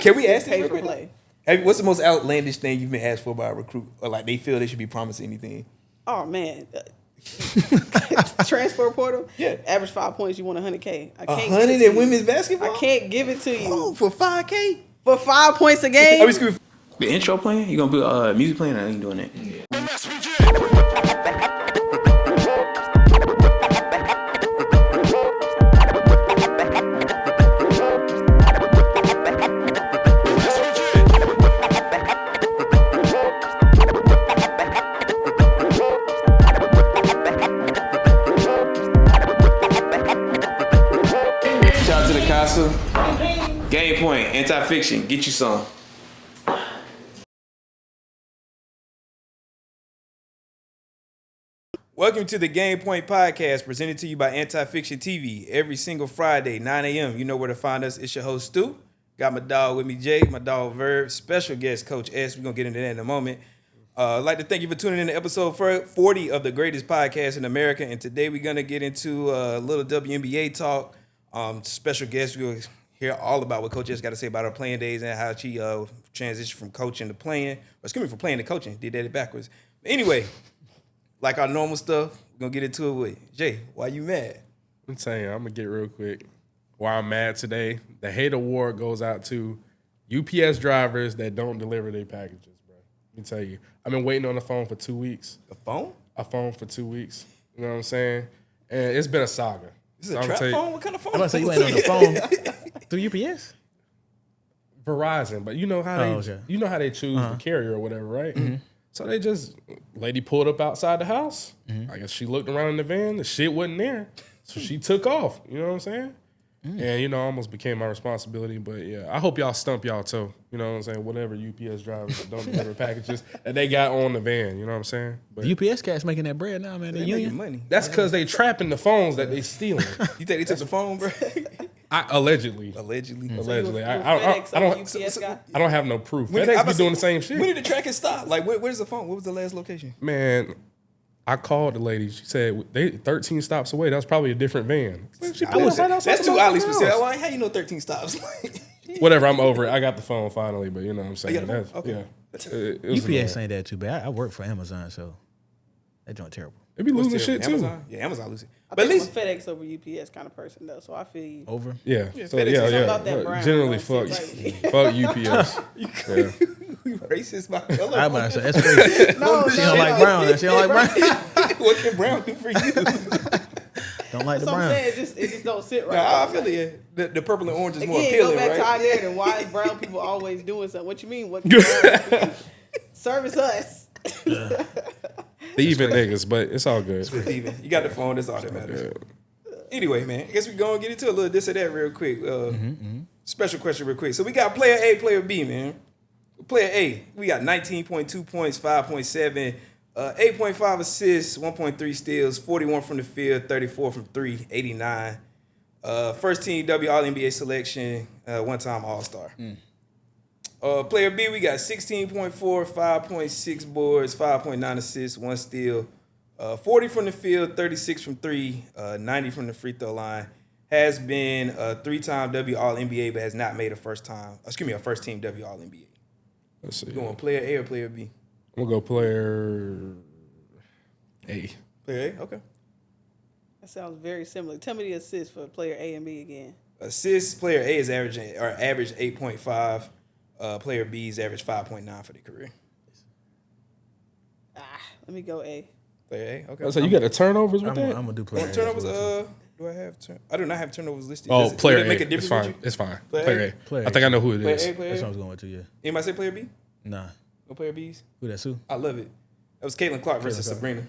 Can we ask pay this for real play? quick? What's the most outlandish thing you've been asked for by a recruit, or like they feel they should be promising anything? Oh man, transfer portal. Yeah, average 5 points. You want 100K. I can't 100 in women's basketball. I can't give it to you. Oh, for 5K for 5 points a game. Are we screwed? The intro playing? You gonna be music playing? Or ain't doing that? Shout out to the castle. Gamepoint, anti-fiction. Get you some. Welcome to the Gamepoint podcast, presented to you by Anti-Fiction TV. Every single Friday, 9 a.m. You know where to find us. It's your host, Stu. Got my dog with me, Jay. My dog, Verb. Special guest, Coach S. We're going to get into that in a moment. I'd like to thank you for tuning in to episode 40 of the greatest podcast in America. And today we're going to get into a little WNBA talk. Special guest, we'll hear all about what Coach S got to say about her playing days and how she transitioned from coaching to playing. From playing to coaching. Did that backwards. But anyway... Like our normal stuff, we're going to get into it with Jay. Why you mad? I'm telling you, I'm going to get real quick. Why I'm mad today, the hate award goes out to UPS drivers that don't deliver their packages, bro. Let me tell you. I've been waiting on the phone for 2 weeks. A phone? A phone for 2 weeks. You know what I'm saying? And it's been a saga. This is a trap phone? What kind of phone? I'm about to say you ain't on the phone through UPS? Verizon, but you know how they choose the carrier or whatever, right? Mm-hmm. So lady pulled up outside the house. Mm-hmm. I guess she looked around in the van. The shit wasn't there. So she took off. You know what I'm saying? And, almost became my responsibility. But, yeah, I hope y'all stump y'all toe. You know what I'm saying? Whatever UPS drivers that don't deliver packages that they got on the van. You know what I'm saying? But the UPS cats making that bread now, man. They making money. That's because they trapping the phones that they stealing. You think they took the phone, bro? Allegedly. Allegedly. I don't have no proof. FedEx be doing the same shit. When did the tracking stop? Like, where's the phone? What was the last location? Man, I called the lady. She said they 13 stops away. That was probably a different van. That's too oddly specific. How you know 13 stops? Whatever, I'm over it. I got the phone finally, but you know what I'm saying. That's, okay. Yeah. UPS ain't that too bad. I work for Amazon, so that joint terrible. They be losing shit too. Amazon? Yeah, Amazon losing. But at least I'm a FedEx over UPS kind of person though, so I feel you. Over? Yeah. So about that brown, generally, fuck UPS. You racist, my color. I'm about to say that's crazy. No, she don't like brown. She don't like brown. What can brown do for you? Don't like the brown. brown. It just don't sit right. Nah, I feel it. The purple and orange is more Again, appealing, go back right? to our narrative. Why is brown people always doing something? What you mean? What can brown service us? Even niggas, but it's all good. Even. You got the phone. That's all that matters. Anyway, man, I guess we're going to get into a little this or that real quick. Special question real quick. So we got player A, player B, man. Player A, we got 19.2 points, 5.7, 8.5 assists, 1.3 steals, 41 from the field, 34 from 3, 89. First team W All-NBA selection, one-time All-Star. Player B, we got 16.4, 5.6 boards, 5.9 assists, 1 steal, 40 from the field, 36 from 3, 90 from the free throw line. Has been a 3-time W All-NBA, but has not made a first team W All-NBA. Let's see. You going player A or player B? I'm gonna go player A. Player A, okay. That sounds very similar. Tell me the assists for player A and B again. Assists, player A is average 8.5. Player B's average 5.9 for the career. Let me go A. Player A, okay. So you got the turnovers with that? I'm gonna do player A. Turnovers, do I have I do not have turnovers listed. Oh, player A. Make a difference It's fine. with you? It's fine. Player Player A. I think I know who it is. Player A, player That's A. what I was going with too, yeah. Anybody say player B? Nah. No player B's? Who that, Sue? I love it. That was Caitlin Clark versus Sabrina.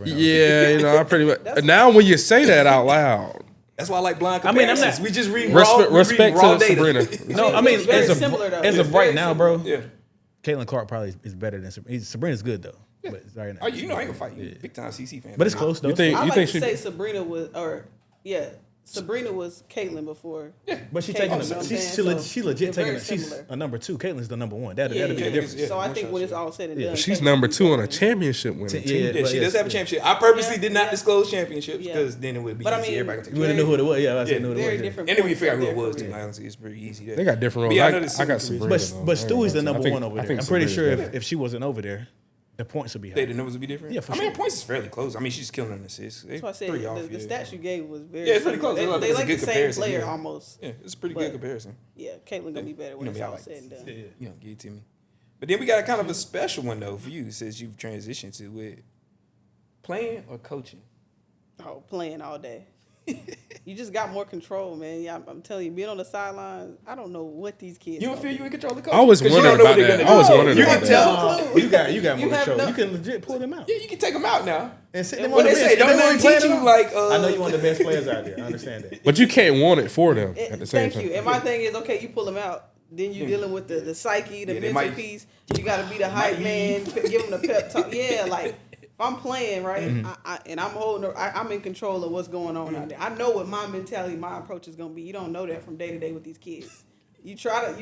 Yeah, I pretty much. Now when you say that out loud. That's why I like blind comparisons. I'm not, we just read respect raw to data. Sabrina. No, I mean, very similar, though. as of right now, bro, Yeah. Caitlin Clark probably is better than Sabrina. Sabrina's good, though. Yeah. But right now, Oh, you know I ain't gonna fight you. Big time CC fan. But it's close, though. You think I like to she? say Sabrina was, Serena was Caitlyn before. Yeah. But she Caitlyn, taking you know what I'm she saying? legit they're very taking she's similar. a number 2. Caitlin's the number 1. That'll be Yeah. the difference. Yeah. So I One think shot, when it's yeah. all said and Yeah. done, She's Caitlyn number will be 2 on better a than- championship winner. Yeah, too. Yeah, but she yes. does have a championship. I purposely did not Yeah. disclose championships Yeah. because then it would be But I easy. mean, Everybody can You take would it. have knew who it was. Yeah, I said Yeah. knew who it Very was. different. And then we points figure out of who it their was too. career. Honestly, it's pretty easy. There. They got different But roles. yeah, I I know got the Sabrina. But though. Stewie's the I number think- 1 over I there. think I'm pretty sure Sabrina's better. if she wasn't over there, the points would be The higher. numbers would be different. Yeah, for I mean, sure. her points is fairly close. I mean, she's killing an assist. That's why I said 3 off. the stats you gave was very. Yeah, it's pretty close. They, It's they a like good the same comparison, player yeah. almost. Yeah, it's a pretty But- good comparison. Yeah, Caitlyn gonna be better when You know it's me, I all like said and done. You know, give it to me. But then we got kind of a special one though for you, since you've transitioned to it. Playing or coaching? Oh, playing all day. You just got more control, man. Yeah, I'm telling you, being on the sidelines, I don't know what these kids. You don't gonna feel do. you in control of coaching? I was 'Cause you wondering don't know what about they're that. gonna I was do. wondering You about can that. tell. You got You more have control. no- You can legit pull them out. Yeah, you can take them out now. And sit And them What on the they bench. say, don't And let they me play teach them you out. like. I know you're one of the best players out there. I understand that. But you can't want it for them at the same Thank time. you. And my thing is, okay, you pull them out. Then you're dealing with the psyche, the Yeah, they mental might- piece. You got to be the hype man, give them the pep talk. Yeah, like if I'm playing right, and I'm holding, I'm in control of what's going on out there. I know what my mentality, my approach is gonna be. You don't know that from day to day with these kids. You try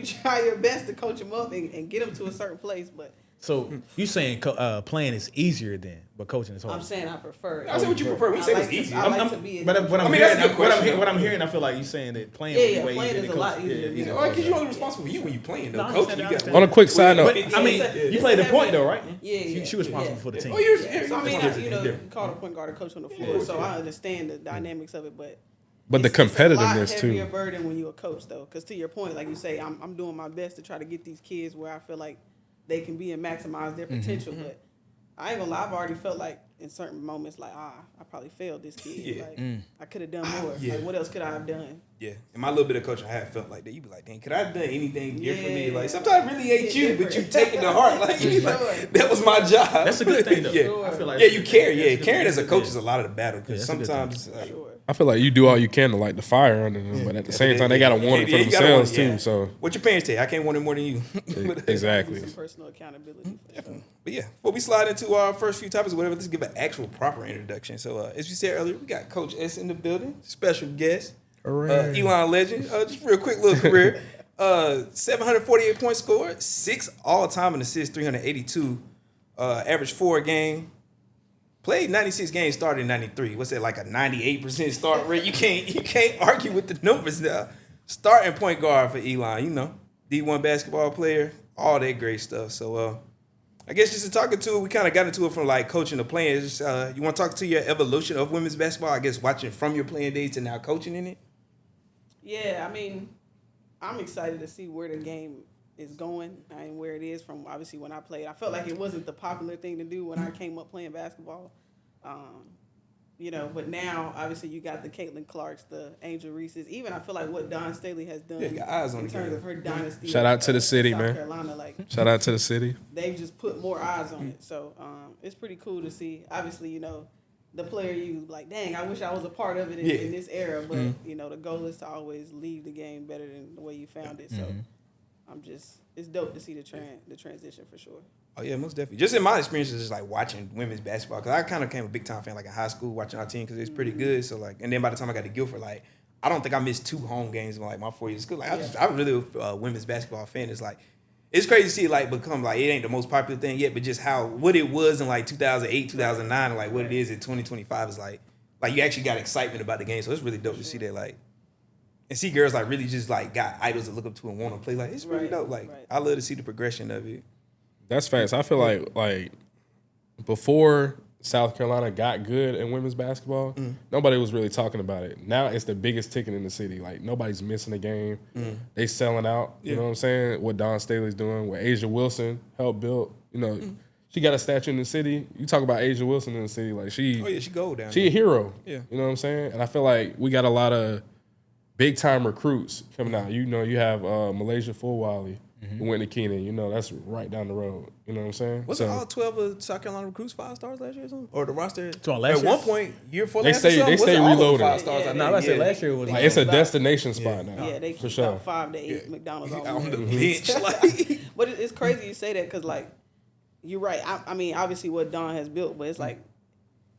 your best to coach them up and get them to a certain place, but So you saying playing is easier then, but coaching is I'm harder. saying I prefer it. I said what you prefer. We I say like it's to- easy. I like to be in But what I'm I mean, that's a hearing, good question, what I'm hearing, I feel like you saying that playing Yeah, is way playing easier is than a lot coaching. easier. Yeah, Well, because you're only responsible for you when you're playing, though. No, I Coaching, understand, you I got understand. On a quick side note, I mean, you play the point though, right? Yeah, She responsible yeah. for the team. Oh, you're. So I mean, Yeah, you know, you call the point guard a coach on the floor, so I understand the dynamics of it, but but the it's a lot competitiveness heavier too. burden when you're a coach, though, because to your point, like you say, I'm doing my best to try to get these kids where I feel like they can be and maximize their potential. But I ain't gonna lie, I've already felt like in certain moments, like I probably failed this kid. Yeah. Like I could have done more. Yeah. Like what else could I have done? Yeah, in my little bit of coaching, I have felt like that. You be like, dang, could I have done anything differently? Yeah. Like sometimes it really ain't It's you, but you different. take it to heart. Like you be Sure. like, that was my job. That's a good thing though. Yeah. I feel like Yeah, you care. Yeah, that's caring good. as a coach is a lot of the battle because Yeah, that's a good sometimes like, Sure. I feel like you do all you can to light the fire under them, but at the same time they gotta want it for you gotta themselves want it, yeah. too. So what your parents tell you, I can't want it more than you. exactly. Some personal accountability. For sure. But yeah, before we slide into our first few topics or whatever, let's give an actual proper introduction. So as we said earlier, we got Coach S in the building, special guest, Elon legend. Just real quick little career. 748 points scored, 6 all-time in assists, 382. Average 4 a game. Played 96 games, started in 93. What's that, like a 98% start rate? You can't argue with the numbers now. Starting point guard for Elon, you know. D1 basketball player, all that great stuff. So I guess just to talk it to it, we kind of got into it from like coaching to playing. Just, you want to talk to your evolution of women's basketball, I guess watching from your playing days to now coaching in it? Yeah, I mean, I'm excited to see where the game is going and where it is from obviously when I played. I felt like it wasn't the popular thing to do when I came up playing basketball. You know, but now obviously you got the Caitlin Clarks, the Angel Reeses. Even I feel like what Dawn Staley has done Yeah, got eyes on in the terms game. of her dynasty. Shout out to the city, South man. Carolina, like Shout out to the city. they've just put more eyes on it. So it's pretty cool to see. Obviously, you know, the player you like, dang, I wish I was a part of it in this era. But you know, the goal is to always leave the game better than the way you found it. So it's dope to see the transition for sure. Oh yeah, most definitely. Just in my experience, it's just like watching women's basketball because I kind of became a big time fan like in high school watching our team because it's pretty good. So like, and then by the time I got to Guilford, like I don't think I missed 2 home games in like my 4 years of school. Like I'm really a women's basketball fan. It's like it's crazy to see it like become like it ain't the most popular thing yet, but just what it was in like 2008, 2009, and like what it is in 2025 is like you actually got excitement about the game. So it's really dope to see that like. And see girls like really just like got idols to look up to and want to play. Like it's really dope. Like I love to see the progression of it. That's facts. I feel like before South Carolina got good in women's basketball, nobody was really talking about it. Now it's the biggest ticket in the city. Like nobody's missing a game. They selling out. You know what I'm saying? What Dawn Staley's doing, what Asia Wilson helped build. You know, she got a statue in the city. You talk about Asia Wilson in the city, like she. Oh yeah, she gold down. She a hero. Yeah. You know what I'm saying? And I feel like we got a lot of big time recruits coming out. You know, you have Malaysia Fulwiley who went to Keenan. You know, that's right down the road. You know what I'm saying? Wasn't all 12 of South Carolina recruits 5 stars last year or something? Or the roster? So last at year? one point, year 4 They last stay- year, they stay reloaded. 5 stars. Yeah, I No, think. I said last year was like it's a about- destination spot now. Yeah, they for keep sure. about 5 to 8 McDonald's On the on bench, like But it's crazy you say that because, like, you're right. I mean, obviously what Dawn has built, but it's like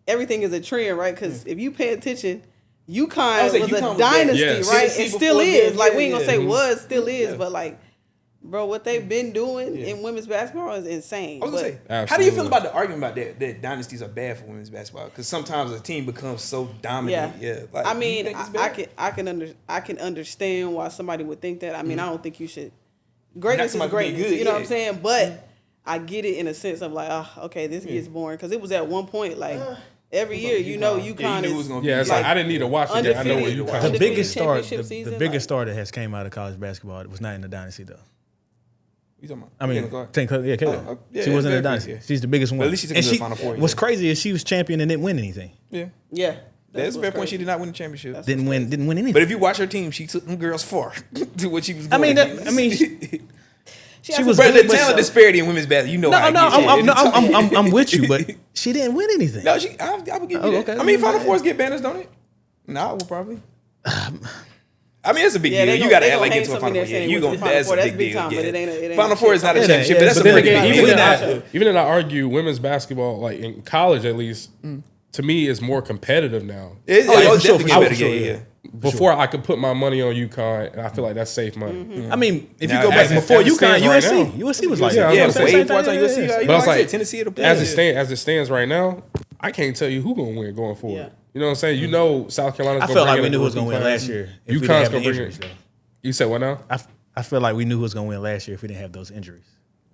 everything is a trend, right? Because if you pay attention, UConn was UConn a was dynasty, bad. right? Tennessee It still before is. them, Like, we ain't gonna say was, still is, Yeah. but like, bro, what they've been doing in women's basketball is insane. I was gonna say, Absolutely. how do you feel about the argument about that dynasties are bad for women's basketball? Because sometimes a team becomes so dominant. Yeah. Like, I do you mean, think it's I bad? can understand why somebody would think that. I mean, I don't think you should. Greatness is somebody being greatness, good, you know what yeah. I'm saying? But I get it in a sense of like, okay, this gets boring because it was at one point like every year, you know, UConn Yeah, you knew it was is gonna be Yeah, it's like, like I didn't need to watch the game. I know where you undefeated. come. The Undefeated biggest star, championship the season, biggest like- star that has came out of college basketball was not in the dynasty though. You talking about? I mean, Caitlin. yeah, She wasn't in the definitely, dynasty. yeah. She's the biggest one. at least she took And it to the Final Four, What's yeah. crazy is she was champion and didn't win anything. Yeah. Yeah. That's a fair what's point. She crazy. did not win the championship. Didn't win anything. But if you watch her team, she took them girls far to what she was I going mean, against. She was But the good, but talent disparity in women's basketball, you know how no, it gets. I'm with you, but she didn't win anything. No, I would give you that. okay. I mean, Final Fours get banners, don't it? No, I will probably. I mean, it's a big Yeah, deal. they You got to gon- act like hang get to a something Final in Four. there Yeah, saying you it going was to Final that's Four. a That's big big deal. time, but it ain't Final a Four is not a Yeah, championship, yeah, but that's but a then pretty again, big deal. Even in I argue women's basketball, like in college at least, to me is more competitive now. It's for sure, definitely for sure, better. for sure, Yeah. Before I could put my money on UConn, and I feel like that's safe money. I mean, if Now, you go back as it before stands UConn, right USC, now. USC was like Yeah, that. Yeah, I'm before saying. 8 points on USC, Yeah. you But know, it's like I like said, Tennessee to play. as it stands right now, I can't tell you who's gonna win going forward. Yeah. You know what I'm saying? You know South Carolina's I gonna felt bring like in we a knew who was group going to of win players. last year. If we didn't UConn's have the gonna bring injuries, it. though. You said what now? I feel like we knew who was going to win last year if we didn't have those injuries.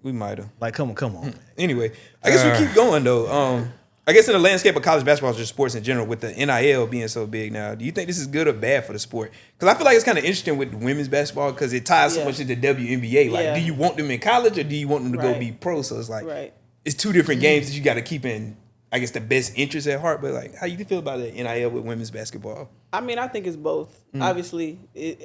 We might have. Like, come on, man. Anyway, I guess we keep going though. I guess in the landscape of college basketball, just sports in general, with the NIL being so big now, do you think this is good or bad for the sport? Because I feel like it's kind of interesting with women's basketball because it ties so much to the WNBA. Like, Yeah. do you want them in college or do you want them to go Right. be pro? So it's like, Right. it's two different games that you got to keep in, I guess, the best interest at heart. But like, how you feel about the NIL with women's basketball? I mean, I think it's both. Obviously,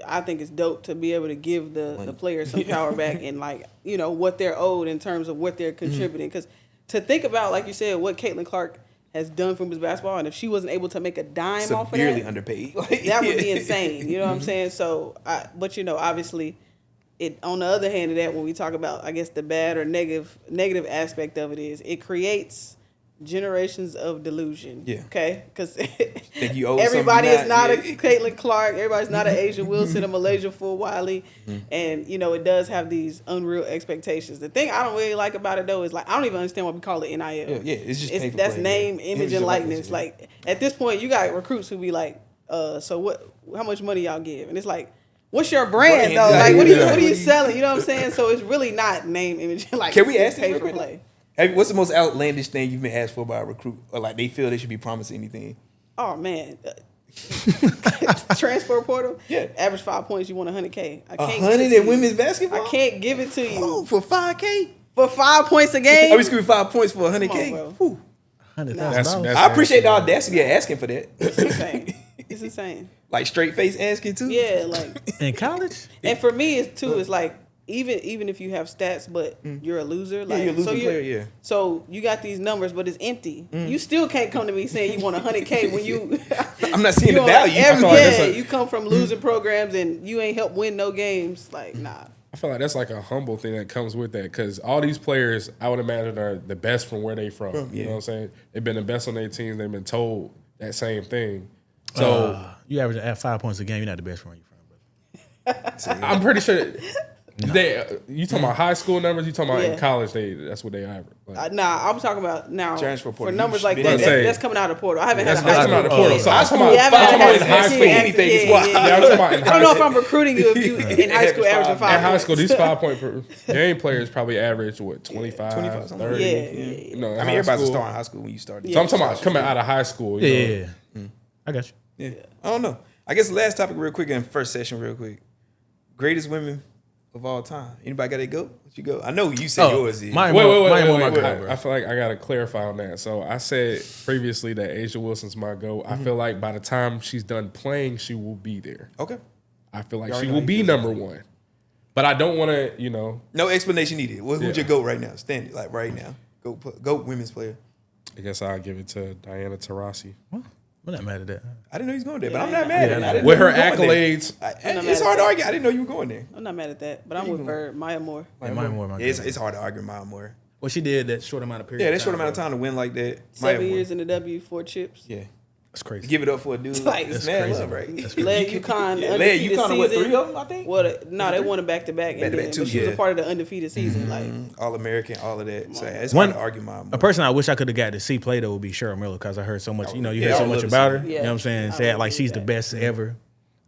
I think it's dope to be able to give the players some power back and, like, you know, what they're owed in terms of what they're contributing. Because to think about, like you said, what Caitlin Clark has done for women's basketball, and if she wasn't able to make a dime off of Severely that, underpaid. that would be insane. You know what I'm saying? So, but you know, obviously, it on the other hand of that, when we talk about, I guess, the bad or negative aspect of it is it creates generations of delusion. Yeah. Okay. Because you owe everybody something is not not, a yeah. Caitlin Clark. Everybody's not an Asia Wilson, a Malaysia Full Wiley, and you know it does have these unreal expectations. The thing I don't really like about it though is like I don't even understand why we call it NIL. Yeah, it's just pay for that's play, name, yeah. image, and likeness. yeah. Like at this point, you got recruits who be like, so what? How much money y'all give? And it's like, what's your brand though? Like, what are you selling? You know what I'm saying? So it's really not name, image, and like. Can we ask pay this for real quick? play? What's the most outlandish thing you've been asked for by a recruit, or like they feel they should be promised anything? Oh man, transfer portal. Yeah. Average 5 points, you want 100K. I can't 100 give it to in you. women's basketball? I can't give it to you Oh, for 5K? for 5 points a game. Are we screwing 5 points for 100K? Come on, bro. Whew. $100,000. I appreciate the audacity of asking for that. It's insane. It's insane. Like straight face asking too. Yeah, like, In college? and for me, it's like even if you have stats, but you're a loser. Like, you're a losing player, yeah. So you got these numbers, but it's empty. You still can't come to me saying you want 100K when you. I'm not seeing the you value. feel like that's a- you come from losing programs and you ain't helped win no games. Like, nah. I feel like that's like a humble thing that comes with that because all these players, I would imagine, are the best from where they from. You know what I'm saying? They've been the best on their teams. They've been told that same thing. So You average at 5 points a game, you're not the best from where you're from, brother. I'm pretty sure you talking about high school numbers. You talking about Yeah. in college? That's what they average. Like, Nah, I'm talking about now Transfer portal. for numbers You like should that. be- Say- That's coming out of the portal. I haven't had that's a high coming out of the school. portal. So I'm talking Yeah, about, I'm talking about in high average school. high anything is yeah, wild. yeah. Yeah, I'm talking about in I don't know high if I'm recruiting you if you in high school averaging 5 At high points. school, these 5 point per game players probably average what 25, 25, something like 30. that. Yeah. You know, I mean, everybody's a star in high school when you started. So I'm talking about coming out of high school. You know? Yeah. I got you. Yeah. I don't know. I guess the last topic real quick in first session real quick. Greatest women of all time. Anybody got a go? What you go? I know you said yours is. Mine Wait, my wait. go, bro. I feel like I gotta clarify on that. So I said previously that Asia Wilson's my go. I feel like by the time she's done playing, she will be there. Okay. I feel like You she already know will how be you feel number one. But I don't want to, No explanation needed. Who's Yeah. your GOAT right now? Stand it like right now. GOAT women's player. I guess I'll give it to Diana Taurasi. I'm not mad at that. I didn't know you was going there, but I'm not mad at it. I didn't With know her you were going there. accolades, It's hard to argue. I didn't know you were going there. I'm not mad at that, but I'm with Verb, Maya Moore. Yeah, mine more my Yeah, go. it's hard to argue Maya Moore. Well, she did that short amount of period. Yeah, that short amount of time to win like that. 7 Maya Moore. years in the W, 4 chips. Yeah. That's crazy. Give it up for a dude. Like, It's that's mad crazy. love, right? Led UConn Yeah, undefeated UConn season. what, 3 of them, I think? No, they won it back-to-back. And Back-to-back then, too, but she was yeah. a part of the undefeated season. Like, All-American, all of that. So it's One- hard to argue my A person I wish I could have got to see play though would be Cheryl Miller because I heard so much. You know, you Yeah, heard I so would much love to about see her. her. You know what I'm saying? I Say would like do she's that. the best ever.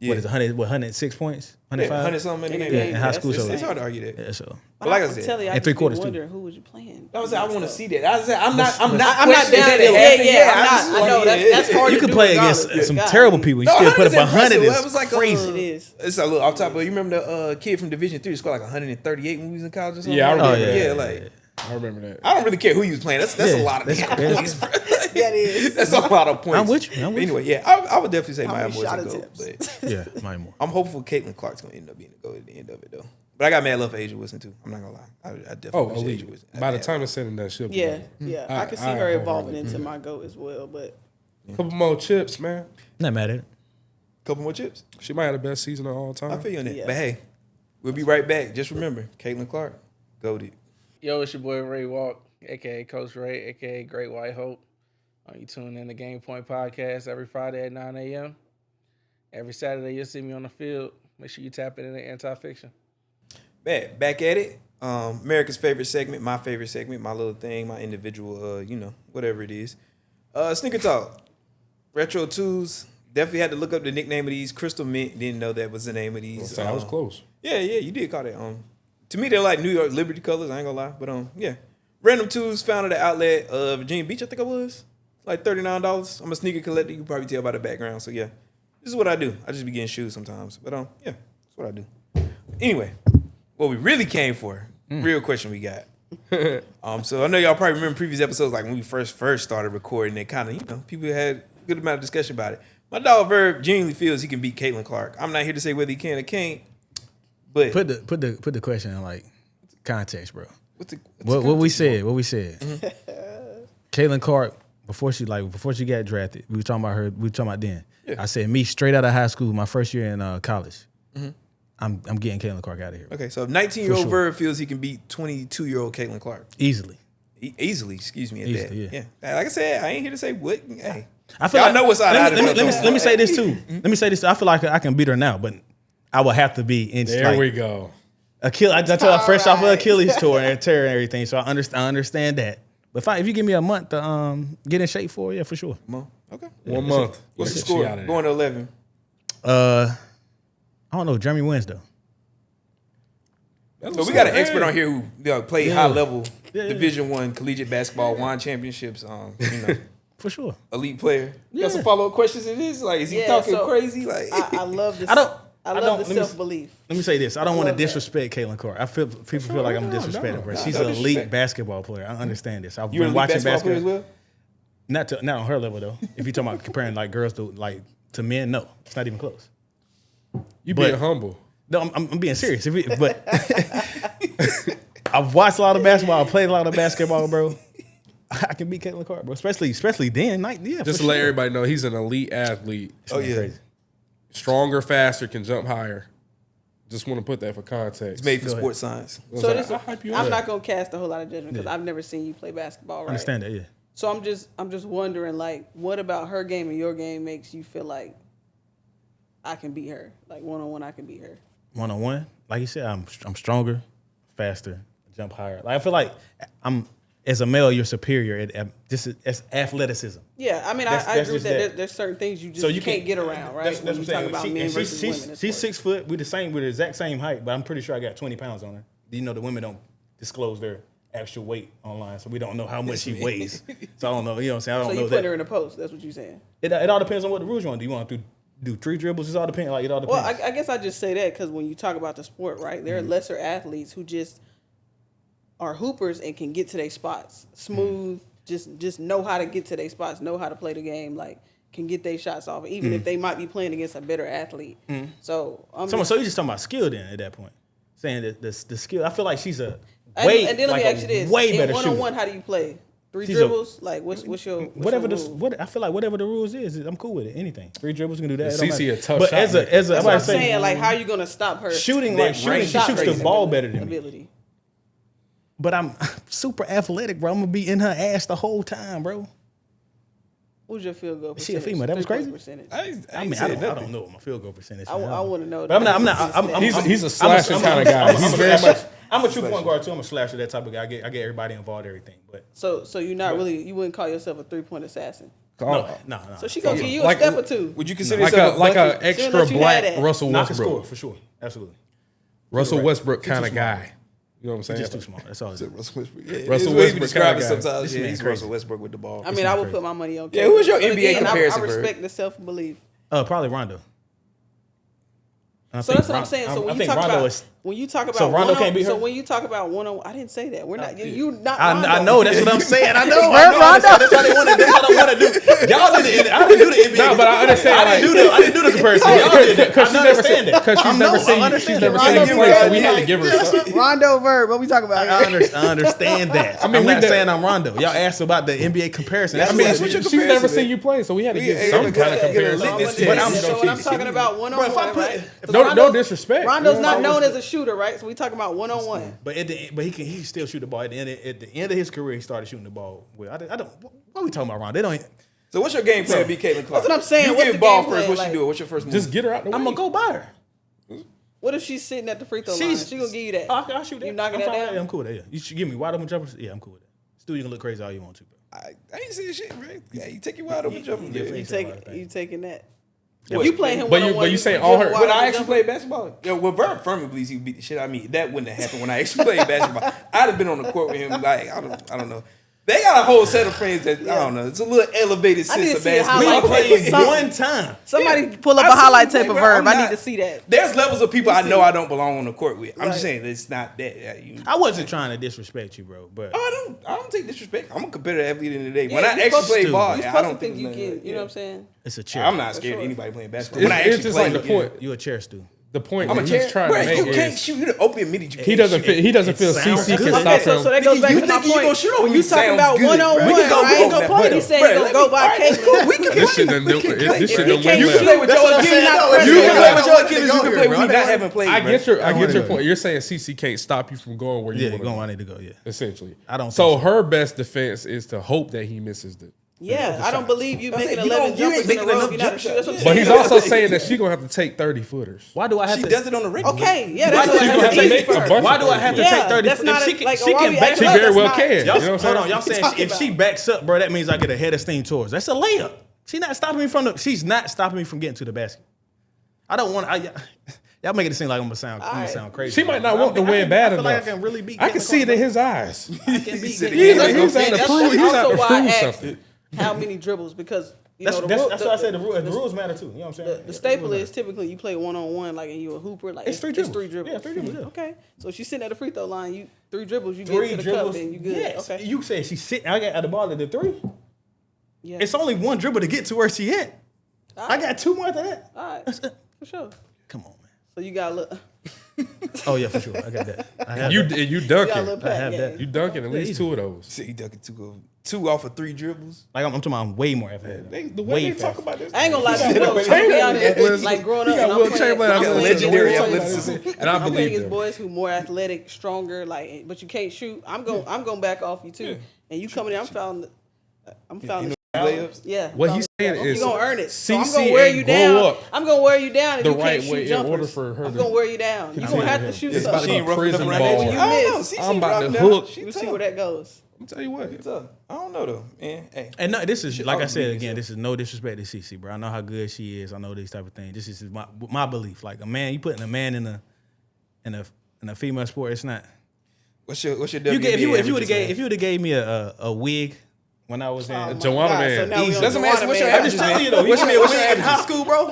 Yeah. What is 106 points? Yeah, 105. 100 something in the Yeah, game. in high school. that's So It's hard to argue that. yeah, so But like I I'm said, telling you, I and just three be quarters, too. wondering who was you playing. I want to see that. I'm not I'm not questioning down that there. it happened. Yeah, I'm I just not. I want know to- that's hard you to could do play regardless. against some God. terrible people. You No, still put up 100. impressive. Is It was like crazy. It is. It's a little off top, but you remember the kid from Division 3 scored like 138 when we was in college or something? Yeah, I remember yeah, that. yeah, like I remember that. I don't really care who you was playing. That's a Yeah, lot of that's damn crazy. points, bro. That is. That's a lot of points. I'm with you. I'm with Anyway, yeah, I would definitely say How Maya many Moore's shot a GOAT, attempts? but Yeah, Maya Moore. I'm hopeful Caitlin Clark's gonna end up being a GOAT at the end of it though. But I got mad love for Asia Wilson too. I'm not gonna lie. I definitely Oh, wish elite. Asia Wilson. By the time it's said and done, she'll be Yeah, there. yeah. I- I can see I her hope evolving her- into my GOAT as well. But Couple more chips, man. Not mad at it. couple more chips. She might have the best season of all time. I feel you on that. Yes. But hey, we'll be right back. Just remember, Caitlin Clark, GOATed. Yo, it's your boy Ray Walk, a.k.a. Coach Ray, a.k.a. Great White Hope. You tune in to Gamepoint Podcast every Friday at 9 a.m. Every Saturday, you'll see me on the field. Make sure you tap into the anti-fiction. Back at it. America's favorite segment, my favorite segment, my little thing, my individual, whatever it is. Sneaker Talk. Retro 2s. Definitely had to look up the nickname of these. Crystal Mint, didn't know that was the name of these. So I was close. Yeah, you did call that. To me, they're like New York Liberty colors. I ain't gonna lie, but yeah. Random Twos found at the outlet Virginia Beach. I think it was like $39. I'm a sneaker collector. You can probably tell by the background. So yeah, this is what I do. I just be getting shoes sometimes, but yeah, that's what I do. Anyway, what we really came for, real question we got. So I know y'all probably remember previous episodes, like when we first started recording. It kind of people had a good amount of discussion about it. My dog Verb genuinely feels he can beat Caitlin Clark. I'm not here to say whether he can or can't, but Put the question in like context, bro. what's the What we said. Mm-hmm. Caitlin Clark before she got drafted. We were talking about her. We were talking about then. Yeah. I said me straight out of high school, my first year in college. I'm getting Caitlin Clark out of here. Okay, so if 19-year-old sure. Verb feels he can beat 22-year-old Caitlin Clark. Easily. Easily, excuse me, at Easily, that. yeah. Like I said, I ain't here to say what. Hey, I feel y'all like, know what's out of let me say this too. Let me say this. I feel like I can beat her now, but I will have to be in. There we go. Achilles. I told her fresh off of Alright. Achilles tour and tear and everything, so I understand that. But if you give me a month to get in shape for, yeah, for sure. Okay. 1 month. What's the She score? out of there. Going to 11. I don't know. Jeremy wins though. So we got an expert on here who played high level Yeah. Division I collegiate basketball, won championships. For sure. Elite player. You got some Yeah. follow up questions in this? Like, is he Yeah, talking so crazy? Like, I love this. I don't- I I love don't- the let me- self belief. Let me say this. I don't want to love that. disrespect Caitlin Clark. I feel people feel like I'm disrespecting her. She's no an elite disrespect. basketball player. I understand this. I've you an been elite watching basketball player basketball. as well? Not on her level though. If you're talking about comparing like girls to men, no, it's not even close. You But- being humble. No, I'm being serious. But I've watched a lot of basketball. I played a lot of basketball, bro. I can beat Caitlin Clark, bro. Especially then. Yeah, Just to let everybody know, he's an elite athlete. Oh, yeah. Crazy. Stronger, faster, can jump higher. Just want to put that for context. It's made for Go ahead. sports science. So like, this, I'll hype you I'm up. not gonna cast a whole lot of judgment because I've never seen you play basketball. Right? Understand that, yeah. So I'm just wondering, like, what about her game and your game makes you feel like I can beat her? Like 1-on-1, I can beat her. 1-on-1, like you said, I'm stronger, faster, jump higher. Like I feel like I'm as a male, you're superior at just as athleticism. Yeah, I mean, That's I agree with just that. There's certain things you just can't get around, right? That's When what you I'm talk saying. about men versus women. in She's sports. 6 foot. We're the exact same height, but I'm pretty sure I got 20 pounds on her. You know, the women don't disclose their actual weight online, so we don't know how much she weighs. So I don't know. You know what I'm saying? I So don't you know put that. her in a post. That's what you're saying. It all depends on what the rules you want. Do you want to do 3 dribbles? It all depends. Like it all depends. Well, I guess I just say that because when you talk about the sport, right, there are lesser athletes who just are hoopers and can get to their spots smooth. Just know how to get to their spots, know how to play the game, like can get their shots off, even if they might be playing against a better athlete. So so you're just talking about skill then at that point, saying that the skill. I feel like she's a way and then let like me ask you this: way in better 1-on-1, shooter. how do you play? 3 She's dribbles? Like what's your Whatever your the rule? I feel like whatever the rules is, I'm cool with it. Anything 3 dribbles can do that. It don't CeCe matter. a tough but shot as maker. a That's what I'm say, saying. Like, how are you gonna stop her shooting That she range shoots the raising ball better than me. ability? But I'm super athletic, bro. I'm gonna be in her ass the whole time, bro. Who's your field goal She percentage? a female. That was crazy. Percentage. I mean, I don't know what my field goal percentage is. I want to know. But I'm not. He's a slashing kind of guy. He's very much. I'm a 2-point guard too. I'm a slasher, that type of guy. I get everybody involved, everything. But So you're not really. You wouldn't call yourself a 3-point assassin. no. So she gonna give you a Like- step or two. Would you consider Like yourself a She'll extra let you black have that. Russell Knock a score Westbrook. for sure. Absolutely. Russell Right. Westbrook He's kind of too small. guy. You know what I'm saying? Just too small. That's all it is. Russell Westbrook? Yeah, Russell it's the way he Westbrook describe it kinda guy. sometimes. This Yeah, man he's crazy. Russell Westbrook with the ball. I mean, I would crazy. put my money on. Yeah, who was your But NBA again, comparison, I Verb? respect the self belief. Probably Rondo. So that's what I'm saying. So when you talk about when you talk about So Rondo can't beat her? So when you talk about one-on-one, I didn't say that. We're not. You not. I Rondo. know. That's what I'm saying. I know. Rondo. That's what they want to. That's what I want to do. Y'all did it. I didn't do the NBA. No, but I understand. I didn't do the comparison. Y'all did it. Because I understand it. Because she's never seen you. She's never seen you Rondo play, so we Verb. had to give her something. Rondo Verb. What we talking about? I understand that. I'm we not did- saying I'm Rondo. Y'all asked about the NBA comparison. That's I mean, That's what your she's comparison never is. seen you play, so we had to We give ain't some gonna kind of get a comparison. litmus So test. when I'm so when I'm talking about one-on-one, right? No disrespect. Rondo's You not know? known as a shooter, right? So we talking about one-on-one. But he can still shoot the ball. At the end of his career, he started shooting the ball. Well, I don't. What are we talking about, Rondo? They don't. So what's your game plan, B. Caitlin Clark? That's what I'm saying. You What's get the ball game first. plan? What Like- you do? What's your first move? Just get her out the way. I'm gonna go by her. What if she's sitting at the free throw line? She gonna give you that. I'll shoot that. You knocking I'm that fine. down? Yeah, I'm cool with that. Yeah. You should give me wide open jumpers. Yeah, I'm cool with that. Still, you can look crazy all you want to, bro. I ain't saying shit, right? Yeah, you take your wide open jumper. Yeah, Yeah. You taking that? What? You playing him But you- one-on-one? but you saying give all him her- a wide When I open actually jumper? played basketball, well, Verb firmly believes he would beat the shit out of me. That wouldn't have happened when I actually played basketball. I'd have been on the court with him. Like I don't know. They got a whole set of friends that I don't know. It's a little elevated I need sense to of see a basketball. We highlight played tape. one time. Somebody pull up I a see highlight you tape of play, bro. Verb. I'm I need not- to see that. There's levels of people I know see. I don't belong on the court with. I'm Right. just saying it's not that. I wasn't trying to disrespect you, bro, but I don't take disrespect. I'm a competitive athlete in the day. Yeah, when I you actually supposed play to. ball, You I supposed don't to think you it's can. nothing. You know what I'm saying? it's a chair. I'm not scared sure. of anybody playing basketball. It's, When I it's actually just play, like the point. You a chair stew. The point I'm a that chair. he's trying Bro, to make you can't is shoot. You openly admitted you he can't doesn't shoot. feel. He doesn't feel sounds CC can good. stop Okay, so him. that goes Nigga, back you to my think you point. gonna shoot on When me? you talking Sounds about good. one-on-one, We can go right? over that point. He said Bro, he gonna let go me- by all right, Caitlin. that's cool. We can This shit play. done. This shit If done he went can't You left. can play with That's Joel what I'm Achilles. saying. You That's can what play I'm with saying. Joel Achilles. You Go can here, play with bro. me not having played. I bro. get your wanna point. You're saying CC can't stop you from going where you Yeah, want to going go. where I need to go. Yeah. Essentially, I don't So think so. her best defense is to hope that he misses the. Yeah, I don't believe you making You 11 ain't jumpers in a making row. enough You're not a jump shooter. That's what I'm shots. But saying. he's also saying that she gonna have to take 30-footers. Why do I have She to? does it on the regular. Okay, yeah, that's Why do I have to easy take for a her. bunch Why do I have to Yeah, take 30? that's not If like, she why can we back acting She up, very that's well not- can. Y'all, You know what I'm hold saying? on, y'all What you saying talking if she about? backs up, bro, that means I get a head of steam towards. That's a layup. She's not stopping me from the. She's not stopping me from getting to the basket. I don't want. Y'all making it seem like I'm gonna sound crazy. She might not want to win bad I feel enough. like I can really beat. I can see it in his eyes. I can beat. He's out to prove. He's out also to why I prove asked something. how many dribbles because you That's know the rule- why I said the rules matter too. You know what I'm saying? The staple is typically you play one-on-one, like, and you a hooper, like It's three dribbles. Yeah, three dribbles, yeah. Okay, so she's sitting at the free throw line. You 3 dribbles, you Three get to the dribbles. cup, and you good. Yes. Okay, You said she's sitting. I got at the ball at the 3. yeah. It's only one dribble to get to where she at. I got 2 more after that. All right, for sure. Come on, man. So you got a little, Oh yeah, for sure. I got that. I have You that. you you got a little dunking. pack. have yeah. that. You dunking at least 2 of those. See, he ducking two off of 3 dribbles. Like I'm talking about way more after that. The way way they faster. talk about this. I ain't gonna lie to you. Will though. I'm Chamberlain. be honest, like growing up, You got when Will I'm playing, Chamberlain. I'm I'm playing legendary against boys- athleticism. And I I'm playing believe against them. boys who more athletic, stronger, like, but you can't shoot. I'm going back off you too, and you coming in. I'm fouling. Layups. Yeah. What he's saying you is gonna earn it. So I'm CC gonna wear ain't you grow down. up I'm gonna wear you down if the you can't right shoot way in jumpers. order for her I'm to gonna wear you down. You're gonna have to shoot It's about something. to be prison rough enough ball. When you I don't know. miss, CC I'm about rough to now. hook. She we'll tough. see where that goes. I'll tell you what. She tough. I don't know though, man. Hey, And no, this is like I said always again. be This is no disrespect to Cece, bro. I know how good she is. I know these type of things. This is my belief. Like a man, you putting a man in a female sport. It's not. what's your If you would averages, have gave me a wig when I was in. Oh, my Joanna God. Man. So now we Easy. on That's what I'm asking. What's your Joanna I'm just averages, telling man? you though. What's your What's in averages? high school, bro?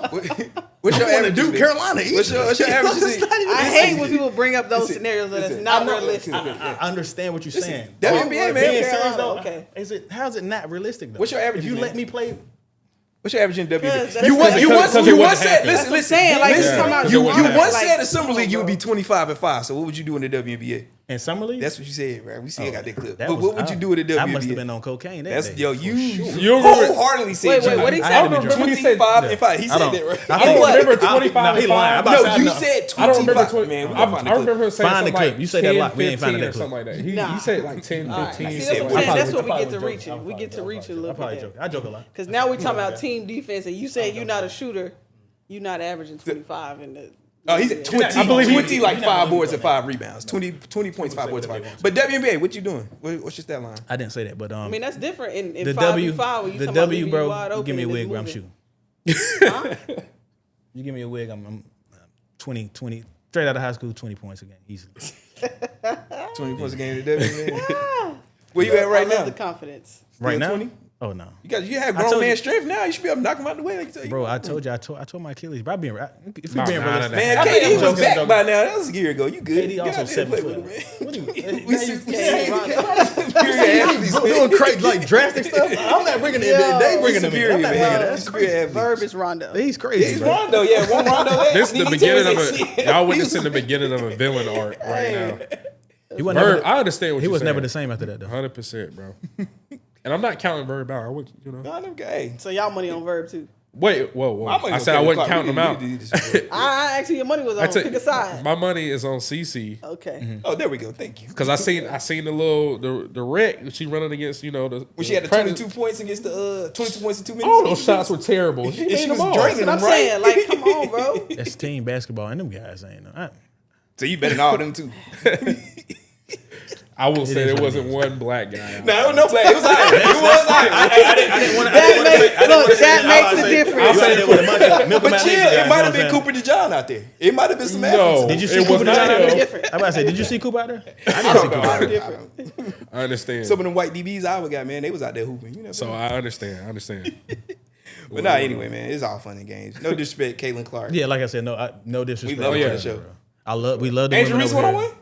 What's your I'm going to averages, Duke, man? Carolina. What's your averages? I hate when people bring up those scenarios that it's not realistic. I understand what you're saying. WNBA, man. Being serious though, Okay. how's it not realistic though? What's your average, If you man? let me play, What's your average in Because WNBA? that's- You once because it you wouldn't once said happen. listen, That's what I'm saying. Like, listen. you talking about You Joanna, once like, said in summer come on, league you would bro. be 25-5. So what would you do in the WNBA? And summer league? That's what you said, right? We still got that clip. That But was what would you out. do with the WNBA? I must have been on cocaine that day. Yo, for you sure. wholeheartedly said Wait, what he I say? had to be drunk. 25 and 5. He said that, right? I don't What? remember 25 he and lying. 5. I'm about No, to you no. said 25. I don't remember 20. Man, we I gonna find the clip. remember him saying Find the something clip. like You say that 10, lot. We ain't 15 finding that or clip. something like that. He Nah. said like 10, All right. 15. See, that's what I'm saying. That's what we get to probably reaching. joking. We get to reach a I little probably bit. joke. I joke a lot. Because now we talking about team defense, and you say you're not a shooter. You're not averaging 25 in the. Oh, he's at 20. I believe he- 20 like he 5 not boards and believe 5 rebounds. 20 points, 5 boards, what 5. they want. But WNBA, what you doing? What's your stat line? I didn't say that, but I mean, that's different in the 5v5 when you the talking about W, leaving you bro. wide You open give me a and wig, bro. I'm it's shooting. Huh? You give me a wig, I'm 20 straight out of high school, 20 points a game, easily. 20 points a game in the WNBA. Where you at right I love now? the confidence. Right now? 20? Oh no, You have I told grown man you. strength now. You should be able to knock him out the way. Like, bro. I told you. I told my Achilles. Bro, if we being Nah, realistic, Man, I think KD I'm was joking, back joking. by now. That was a year ago. You good. KD Get also out there and 7 play foot. with him, man. What do you? We now you- Hey, Rondo. superior athletes, Bro, man. doing crazy, like drastic stuff. I'm not bringing it. They bringing it to me. superior, I'm not man. bringing He's that. superior athletes. Verb is Rondo. He's crazy. He's bro. Rondo, yeah. One Rondo. This is the beginning of a. y'all witnessing the beginning of a villain arc right now. He was Verb, never. I understand what He you're was saying. never the same after that, though. 100%, bro. And I'm not counting Verb out. I would, Okay. So y'all money on Verb too. Wait, whoa. I said I wasn't counting them out. I actually your money was on. Pick a side. My money is on CC Okay. Oh, there we go. Thank you. because I seen the little the wreck she running against the When she had the 22 points against the 22 points in 2 minutes. All those shots were terrible. She And made she them was all. draining That's them, what I'm saying. right? Like, come on, bro. That's team basketball, and them guys ain't. So you betting all them too. I will say is there what it wasn't is. one black guy. No, no black. It was high. It was high. I didn't want to. That makes a difference. I'll say that with a bunch of Milk But and chill, Malay guys, it might have you know been what I'm Cooper DeJohn out there. It might have been some No, athletes. Did you see it was Cooper not out him. there? Different. I'm about to say, did you see Cooper out there? I didn't see Cooper out there. Different. I understand. Some of them white DBs I got, man, they was out there hooping. You know. So I understand. But nah, anyway, man, it's all fun and games. No disrespect, Caitlin Clark. Yeah, like I said, no disrespect. We love her her for the show. We love the Angel women Reese over here. 101?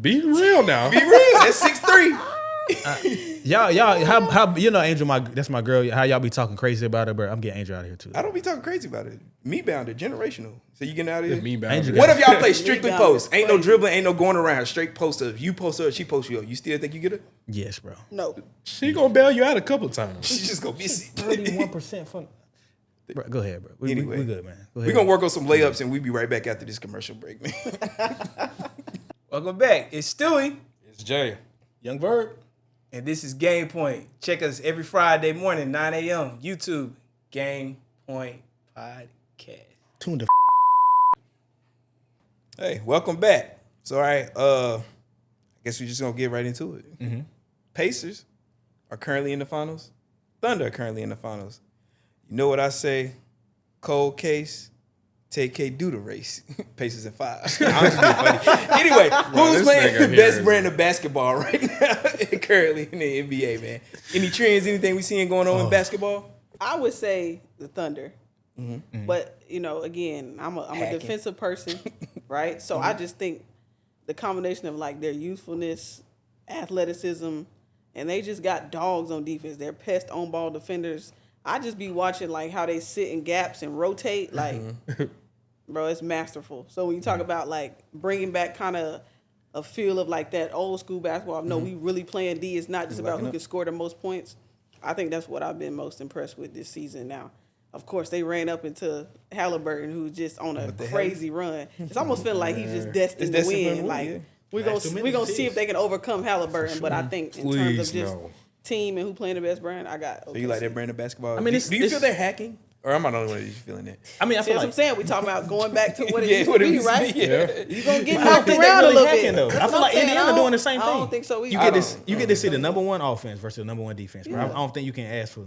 Be real now. Be real. That's 6'3". Y'all, how Angel, that's my girl. How y'all be talking crazy about her, bro? I'm getting Angel out of here too. I don't be talking crazy about it. Me bounder, generational. So you getting out of here? Me bound. Angel What if y'all play strictly Me bound post? is Ain't no crazy. dribbling, ain't no going around. Straight post her. If you post her, she posts you. You still think you get her? Yes, bro. No. She gonna bail you out a couple times. She's just gonna miss it. 31% fun. Bro, go ahead, bro. We Anyway. good, man. Go ahead. We're gonna work on some layups and we'll be right back after this commercial break, man. Welcome back. It's Stewie, It's Jay. Young Verb. and this is Gamepoint. Check us every Friday morning, 9 a.m. YouTube, Gamepoint Podcast. Tune the Hey, welcome back. So, all right, I guess we're just gonna get right into it. Pacers are currently in the finals. Thunder are currently in the finals. You know what I say? Cold case. Take K do the race. Pacers in 5. I'm just being funny. Anyway, who's this playing nigga the here best is- brand of basketball right now currently in the NBA, man? Any trends, anything we seeing going on in basketball? I would say the Thunder. But, again, I'm a defensive person, right? So I just think the combination of like their youthfulness, athleticism, and they just got dogs on defense. They're pest on ball defenders. I just be watching like how they sit in gaps and rotate. Like, bro, it's masterful. So when you talk about like bringing back kind of a feel of like that old school basketball, no, we really playing D. It's not just about who can score the most points. I think that's what I've been most impressed with this season now. Of course, they ran up into Halliburton, who's just on a crazy run. It's almost feeling like he's just destined to It's destined for him win. to win, Like yeah. we're gonna see if they can overcome Halliburton. But I think in terms Please, of just no. team and who playing the best brand, I got. So you like that brand of basketball? I mean, do you feel they're hacking? Or am I the only one that's feeling that? I mean, I See, feel that's what I'm like saying. We talking about going back to what it Yeah, used what to it be, used to right? be, yeah. You gonna get I don't knocked think they around a really little hacking, bit. though. That's I feel what like I'm saying. Indiana doing the same I thing. don't think so either. You get to see the number one offense versus the number one defense, bro. I don't think you can ask for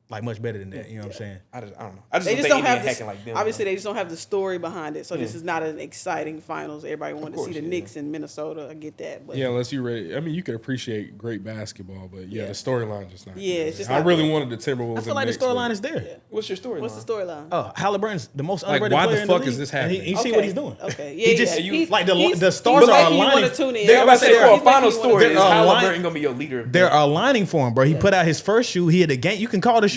like much better than that. You know what I'm saying? I don't know. I just They don't just think don't Indiana have this. hacking like them. Obviously, they just don't have the story behind it. So this is not an exciting finals. Everybody wanted to see the Knicks in Minnesota. I get that, but Yeah, unless you ready. I mean, you could appreciate great basketball, but the storyline just not. Yeah, there. it's just I not really there. wanted the Timberwolves. I feel like the storyline is there. What's your story? what's the storyline? Oh, Halliburton's the most Like, underrated why the player in fuck the is league, this and happening? You see Okay. what he's doing. Okay, He yeah, just- yeah. He's- like the he's stars are making you aligning. wanna tune in. They're about to say For a He's final making you story, wanna is They're Halliburton aligning- gonna be your leader? They're aligning for him, bro. He put out his first shoe. He had a game. You can call the shoe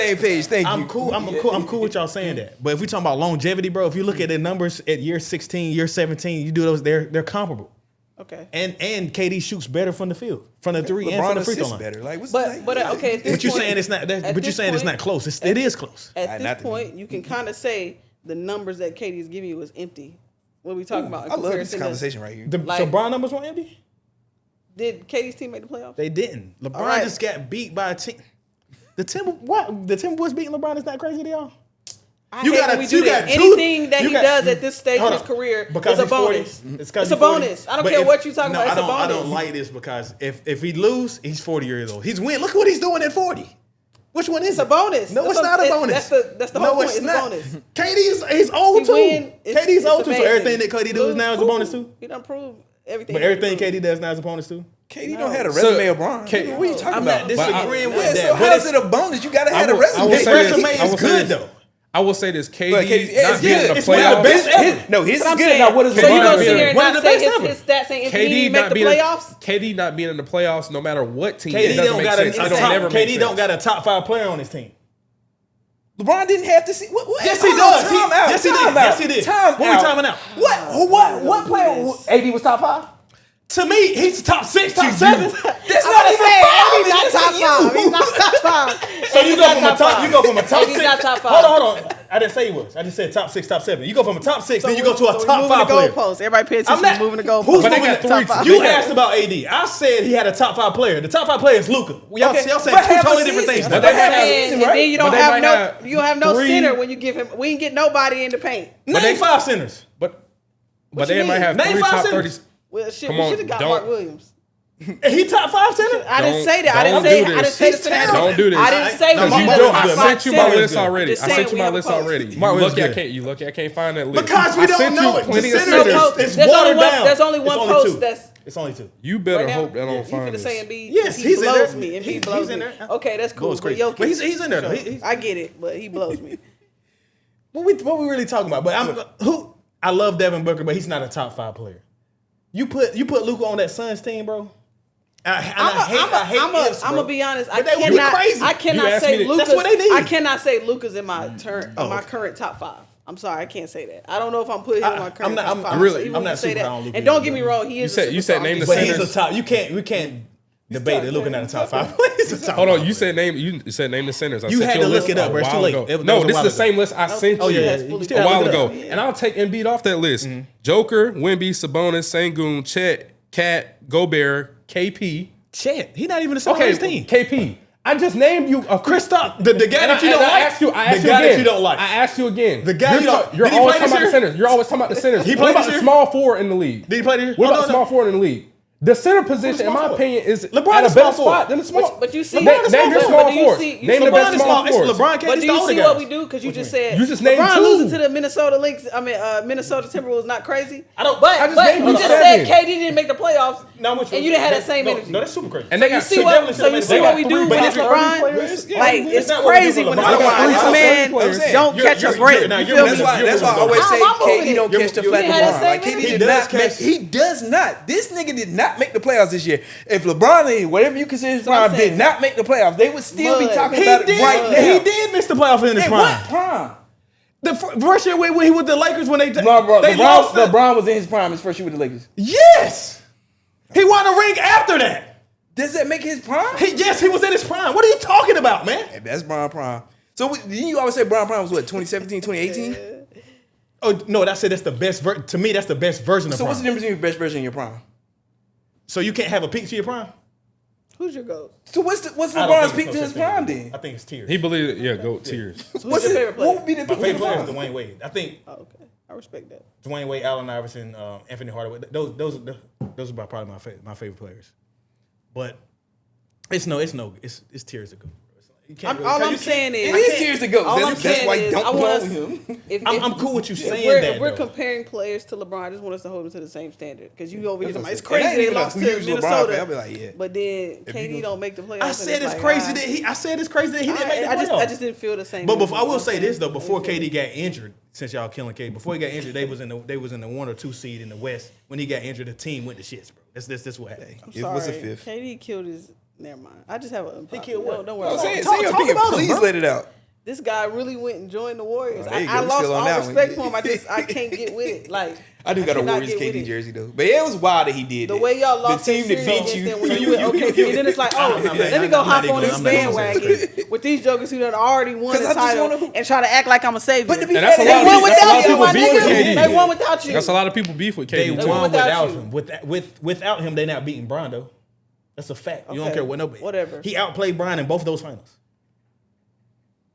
same page. Thank you. I'm cool. I'm cool with y'all saying that. But if we talking about longevity, bro, if you look at the numbers at year 16, year 17, you do those. They're comparable. Okay. And KD shoots better from the field, from the three, and from the free throw line. better. Like, what's But okay. At this But you're point- saying it's not. at But you're this saying it's point- not close. It is close. At not this to me. point, you can kind of say the numbers that KD is giving you is empty. What we talking about? in I love this comparison to- conversation right here. So Like- Bron numbers were empty. Did KD's team make the playoffs? They didn't. LeBron just got beat by a team. The Timberwolves beating LeBron is not crazy to y'all? Anything that he does at this stage of his career is a bonus. It's a bonus. I don't care what you're talking about. It's a bonus. I don't like this because if he lose, he's 40 years old. He's win. Look what he's doing at 40. Which one is a bonus? No, it's not a bonus. That's the whole point. It's a bonus. KD's old too. KD's old too. So everything that KD does now is a bonus too. He done proved everything. But everything KD does now is a bonus too. KD don't have a resume of Bron. What are you talking about? I'm not disagreeing with that. So how is it a bonus? You gotta have a resume. His resume is good though. I will say this: KD not being in the playoffs. One of the best ever. No, his is good. Now, what is so you gonna sit here and not say his stats ain't if he didn't make the playoffs? KD not being in the playoffs, no matter what team, KD don't got KD don't got a top 5 player on his team. LeBron didn't have to see. Yes, he does. Yes, he did. What we timing out? What player? AD was top 5. To me, he's top 6, top 7. That's not even AD not top 5. He's not top 5. So you go from a top. You go from a top 6. Not top 5. Hold on. I didn't say he was. I just said top 6, top 7. You go from a top 6, then you go to a top 5 player. Everybody pay attention. We're moving the goalposts. Who's moving the top 5? You asked about AD. I said he had a top 5 player. The top 5 player is Luka. Y'all saying 2 totally different things. But they then you don't have no center when you give him. We ain't get nobody in the paint. Name 5 centers. But they might have 3 top 30s. Well, shit, we should have got Mark Williams. He top 5 center? I didn't say that. I didn't say the Don't do this. I didn't say I sent you my list already. Mark Williams You look at can't find that list. Because we don't know it. Plenty of centers. It's watered down. There's only one post that's. It's only 2. You better hope that don't find this. Yes, he's in there. He blows me. Okay, that's cool. But he's in there though. I get it, but he blows me. What we really talking about? But I love Devin Booker, but he's not a top 5 player. You put Luka on that Suns team, bro. I'm gonna be honest. I cannot say Luka's. That's what they need. I cannot say Luka's in my current top 5. I'm sorry, I can't say that. I don't know if I'm putting him in my current top 5. I'm not super on Luka. And don't get me wrong, he is. You said name the but centers. He's a top. We can't debate that looking at the top 5 players. Hold on, you said name the centers. You had to look it up, bro. It's too late. No, this is the same list I sent you a while ago, and I'll take Embiid off that list. Joker, Wemby, Sabonis, Sengun, Chet, Cat, Gobert, KP. Chet, he's not even the same on his team. KP. I just named you a Kristaps, the guy that you don't like. I asked you again. The guy you don't. You're always talking about the centers. You're always talking about the centers. What about the small forward in the league? Did he play this? What about the small forward in the league? The center position, in my opinion, is LeBron at a better spot than the small. But you see, name your small forward. Name the best small forward. LeBron can't. But do you see what we do? Because you just said LeBron losing to the Minnesota Lynx. Minnesota Timberwolves not crazy. I don't. But you just said KD didn't make the playoffs, and you didn't have that same energy. No, that's super crazy. And they got so you see what we do when it's LeBron? Like it's crazy when it's LeBron. This man don't catch a break. That's why I always say KD don't catch the flat LeBron. Like KD did not catch. He does not. This nigga did not make the playoffs this year. If LeBron, whatever you consider his prime, did not make the playoffs, they would still be talking about it right now. He did miss the playoffs in his prime. What prime? The first year when he with the Lakers when they lost. LeBron was in his prime his first year with the Lakers. Yes, he won a ring after that. Does that make his prime? Yes, he was in his prime. What are you talking about, man? Hey, that's Bron prime. So you always say Bron prime was what, 2017, 2018? Oh no, that's the best. To me, that's the best version of. So prime. what's the difference between the best version and your prime? So you can't have a peak to your prime? Who's your GOAT? So what's LeBron's peak to his prime then? I think it's tiers. He believes GOAT tiers. So what's your favorite player? What would be the My favorite player is Dwayne Wade. I think. Oh, okay, I respect that. Dwayne Wade, Allen Iverson, Anthony Hardaway. Those are probably my favorite players. But it's tiers to go. All I'm saying is it is tiers to go. That's why you don't want him. I'm cool with you saying that. If we're comparing players to LeBron, I just want us to hold him to the same standard. Because you over here talking about it's crazy they lost to Minnesota. I'll be like, yeah. But then KD don't make the playoffs. I said it's crazy that he didn't make the playoffs. I just didn't feel the same. But I will say this though, before KD got injured, since y'all killing KD, before he got injured, they was in the 1 or 2 seed in the West. When he got injured, the team went to shits, bro. That's what happened. It was a fifth. KD killed his. Never mind. I just have a. He killed what? Don't worry. Say your opinion. Please let it out. This guy really went and joined the Warriors. Oh, I lost all respect for him. I can't get with it. Like I do got a Warriors KD jersey though, but it was wild that he did the way y'all lost the team that beat you. When you went OKC, and then it's like, let me go hop on this bandwagon with these jokers who done already won the title and try to act like I'm a savior. But they won without you, my nigga. They won without you. That's a lot of people beef with KD. They won without him. Without him, they not beating Rondo. That's a fact. You Okay, don't care what nobody. whatever. He outplayed Bron in both of those finals.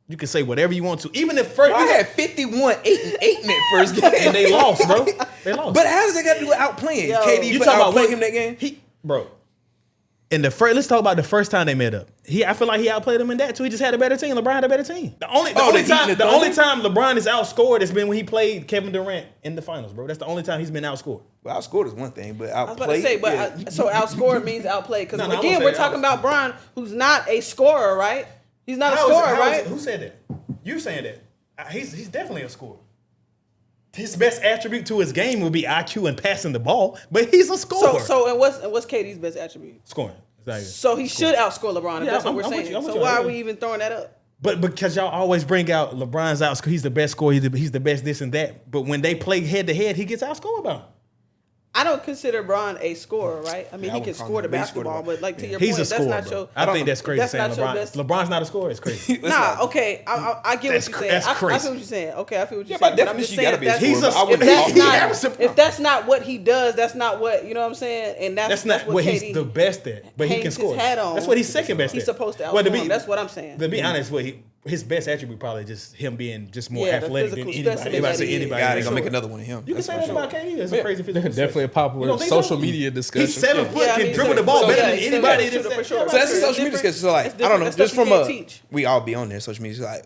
You can say whatever you want to. Even if first I had 51, 8 and 8 in that first game. and they lost, bro. They lost. But how does that got to do with outplaying? Yo, KD you talking about outplay what- him that game? Bro. In the first, let's talk about the first time they met up. I feel like he outplayed him in that too. He just had a better team. LeBron had a better team. The only time LeBron is outscored has been when he played Kevin Durant in the finals, bro. That's the only time he's been outscored. Well, outscored is one thing, but I was about to outplayed. say, but yeah. so outscored means outplayed. Because No, I again, won't we're say talking about Bron, who's not a scorer, right? He's not a How is it- scorer, how is right? it- Who said that? You saying that? He's definitely a scorer. His best attribute to his game will be IQ and passing the ball, but he's a scorer. And what's KD's best attribute? Scoring. Exactly. So he should outscore LeBron. If Yeah, that's what I'm we're with saying. you, I'm with So you, why yeah. are we even throwing that up? But because y'all always bring out LeBron's outscore, he's the best scorer, he's the best this and that. But when they play head to head, he gets outscored by him. I don't consider Bron a scorer, right? I mean, he can score the basketball, but like to your He's point, a scorer. that's not Bro. your. I think that's crazy that's saying not your LeBron. best- LeBron's not a scorer. It's crazy. Nah, okay, I get what you're saying. that's I crazy. feel what you're saying. Okay, I feel what you're Yeah, by saying. But I'm just definition, you gotta be a saying scorer, if but I if wouldn't that's call him not if that's not what he does, that's not what you know what I'm saying. And That's not what KD he's the best at, but he can hangs score. his hat on. That's what he's second best He's at. supposed to Well, outscore him. That's what I'm saying. To be honest, his best attribute probably just him being just more Yeah, the athletic than physical anybody. specimen Everybody that say he is. anybody. God, they else. gonna make another one of him. You can That's say for that sure. about KD. That's a crazy physical. Definitely a You popular don't think so? social media discussion. He's 7 foot, Yeah, I can mean, dribble the so- ball so better yeah, than he's anybody. shooter that's- for sure. So that's the It's social media different. discussion. So like, It's I don't know, different. just That's from stuff you can't teach. we all be on there, social media. It's like,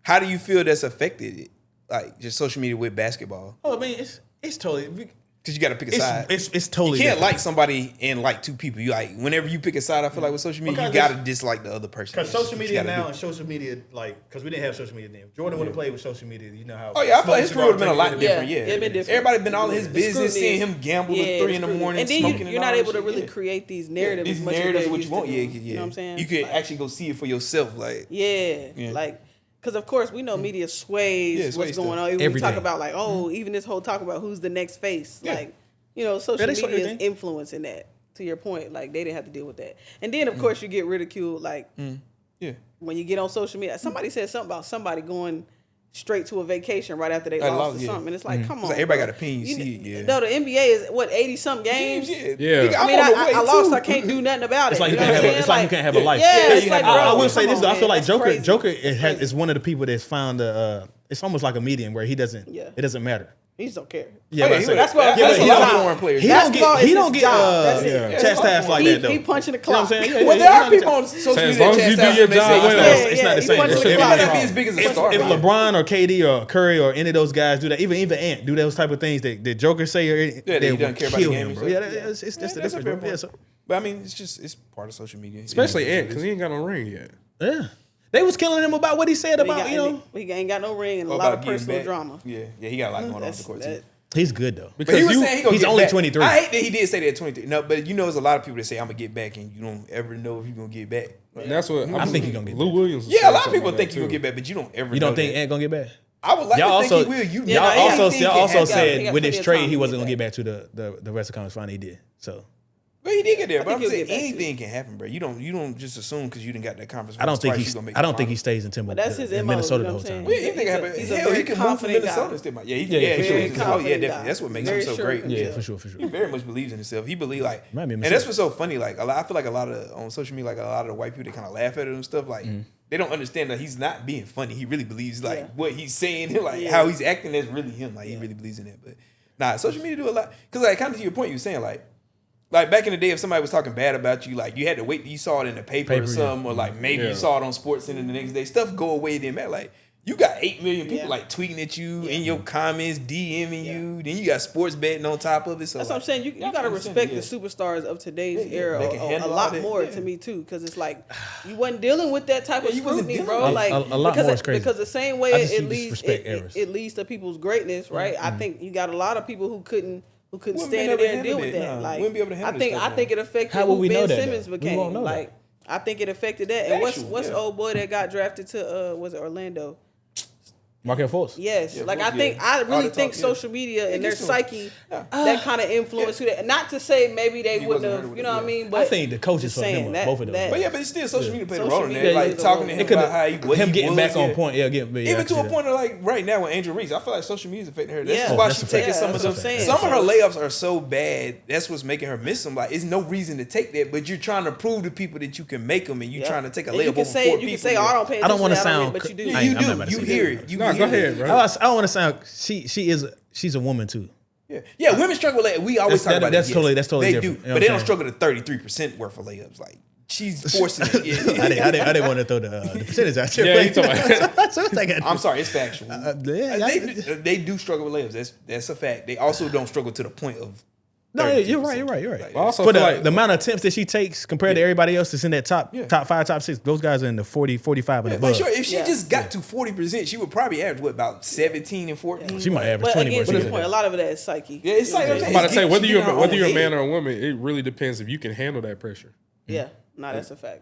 how do you feel that's affected, like just social media with basketball? Oh, I mean, it's totally. Because you got to pick a side. It's totally. You can't different. like somebody and like two people. You like whenever you pick a side. I feel like with social media, you Because gotta dislike the other person. Because That's social what you media gotta now do. and social media, like, because we didn't have social media then. If Jordan would have played with social media, you know how. Oh yeah, I feel like his career would have been a lot Yeah. different. Yeah, it'd been different. Everybody been all in his The business, scrutiny seeing is- him gamble Yeah, at 3 in the the morning, and then smoking. you're and not all able that to really shit. create these narratives. These as much narratives, as what they you want. used Yeah, to do. yeah. You know what I'm saying? You could Like, actually go see it for yourself. Like, Yeah, like, because of course we know media sways Yeah, what's sways going stuff. on. Even Every we talk day. about like, even this whole talk about who's the next face. Yeah. Like, you know, social they sway media is everything. influencing that. To your point, like they didn't have to deal with that. And then of course you get ridiculed. Like yeah. when you get on social media, somebody said something about somebody going straight to a vacation right after they I lost lost, or yeah. something. And it's like, come on, like everybody bro. got a opinion, you see it, yeah. No, the NBA is what 80-something games. Yeah. Yeah. Nigga, I I'm mean, on the way I lost. too. I can't do nothing about it. It's like you know can't what have. I'm It's saying? like you can't have a life. Yeah, it's you like, have- bro, I will say come this. on, Though. I feel man, like that's Joker. crazy. Joker That's crazy. is one of the people that's found the. It's almost like a medium where he doesn't. Yeah. It doesn't matter. He just don't care. Yeah, Oh, but yeah, I say- That's what That's he a lot of don't- foreign players. He Basketball don't get. He is don't his get. job. That's it. Chastised like that though. He punching the You know what clock. I'm saying? Yeah, Well, yeah, there are yeah. people on social Say, media as long that as you do chastise your them, they job say, well, "Yeah, it's not the he same. punching If- the if- clock. Might not be as big as a star. If right? LeBron or KD or Curry or any of those guys do that, even Ant do those type of things that Joker say, or he they doesn't would care about the kill game him, and bro. stuff. Yeah, it's just the that's a difference, fair bro. Yeah, point. But I mean, it's part of social media. Especially Yeah, Ant, because he ain't got no ring yet. yeah. They was killing him about what he said about He ain't got no ring and a About lot of getting personal back. drama. Yeah, he got a lot going on That's- the court that- too. He's good though. But he was saying he gonna he's get only back. 23. I hate that he did say that at 23. No, but you know, there's a lot of people that say I'm gonna get back, and you don't ever know if you're gonna get back. And that's what I think he gonna get Lou back. Williams. was Yeah, a saying lot of people something think like you're that, gonna get back, but you don't ever. You don't know think that. Ant gonna get back? I would like Y'all to think also, he will. You Yeah, y'all no, also, anything y'all can also happen. He said got with plenty his of trade time he to wasn't get gonna get back to the Western Conference Final. He did. So But he did get there. But I I'm think saying he'll get back, anything can happen, bro. You don't just assume because you didn't got that conference. I don't think twice, he's. you gonna make I don't the think he finals. stays in Timberland. But that's his in MO, Minnesota you the know whole what I'm time. saying? Yeah, you think He's a- happen. he's a Hell, very he can move from confident Minnesota guy. still. Yeah, Yeah, yeah, for he sure. is. Oh, yeah, Confident definitely. guy. That's what makes Very him so sure great. of himself. Yeah, for sure, for sure. He very much believes in himself. He believe like, Might be and himself. that's what's so funny. Like, I feel like a lot of on social media, like a lot of the white people, they kind of laugh at him and stuff. Like, they don't understand that he's not being funny. He really believes like Yeah. what he's saying, like Yeah. how he's acting. That's really him. Like he really believes in it. But nah, social media do a lot. Cause like kind of to your point, you were saying like back in the day, if somebody was talking bad about you, like you had to wait till you saw it in the paper or yeah. something, or like maybe Yeah. you saw it on SportsCenter the next day. Stuff go away. It didn't matter. Like you got 8 million people Yeah. like tweeting at you in your comments, DMing you. Then you got sports betting on top of it. So That's what I'm like, saying. You y'all got to understand, respect yeah. the superstars of today's Yeah, era they can a handle all lot that, more yeah. to me too, because it's like you wasn't dealing with that type of Yeah, you wasn't scrutiny, dealing bro. with it. Like A lot because more is crazy. because the same way I just it you just leads respect errors. it leads to people's greatness, right? I think you got a lot of people who couldn't Wouldn't stand be in able to there and deal handle with it, that. nah. Like Wouldn't be able to handle this stuff, I think it affected How would who we know Ben that, Simmons though? We became. won't know that. Like I think it affected that. And Factual, what's yeah. old boy that got drafted to was it Orlando? Markel Fultz. Yes, Yeah, like well, I think yeah. I All really the think talk, social media and their gets to 'em. psyche that kind of influence who they. Not to say maybe they wouldn't wasn't have, hurt you know what I with it, mean? But I think the coaches just fucked them saying up, that, both of them. that- But yeah, but it's still social media played a Social role in media that. Like plays a talking to role. him about how what him he getting was, back on yeah. point. Yeah, getting Even to a point of like right now with Angel Reese, I feel like social media is affecting her. That's Yeah. just why that's she's a fact. taking some of that's them. what I'm saying. Some of her So- layups are so bad. That's what's making her miss them. Like, it's no reason to take that, but you're trying to prove to people that you can make them, and you're trying to take a And layup you can over say four you people. can say, "Oh, I don't pay attention." I don't want to to that, sound. but you do. Yeah, I you ain't- I'm not do. about to You say hear that. it. You No, hear go it. ahead, bro. I don't want to sound. She's a woman too. Yeah, women struggle with layups. We always talk about that's it. totally- Yes, that's totally they different. do, You know but what they I'm don't saying? struggle to 33% worth of layups. Like, she's forcing it. Yeah. I didn't want to throw the percentage out there. Yeah, you talking about- So it's like I'm sorry, it's factual. yeah, They do struggle with layups. That's a fact. They also don't struggle to the point of. no, 33%. you're right. Like, I also For feel the, like the amount of attempts that she takes compared to everybody else that's in that top 5, top 6, those guys are in the 40, 45 and yeah, above. like, sure, if she Yeah. just got to 40%, she would probably average about 17 and 14. She might average But 20 again, to more. this point, a lot of it is psyche. Yeah, it's like You know I'm what saying. I'm about to say She whether get her you're a own man head. or a woman, it really depends if you can handle that pressure. Yeah, no, that's a fact.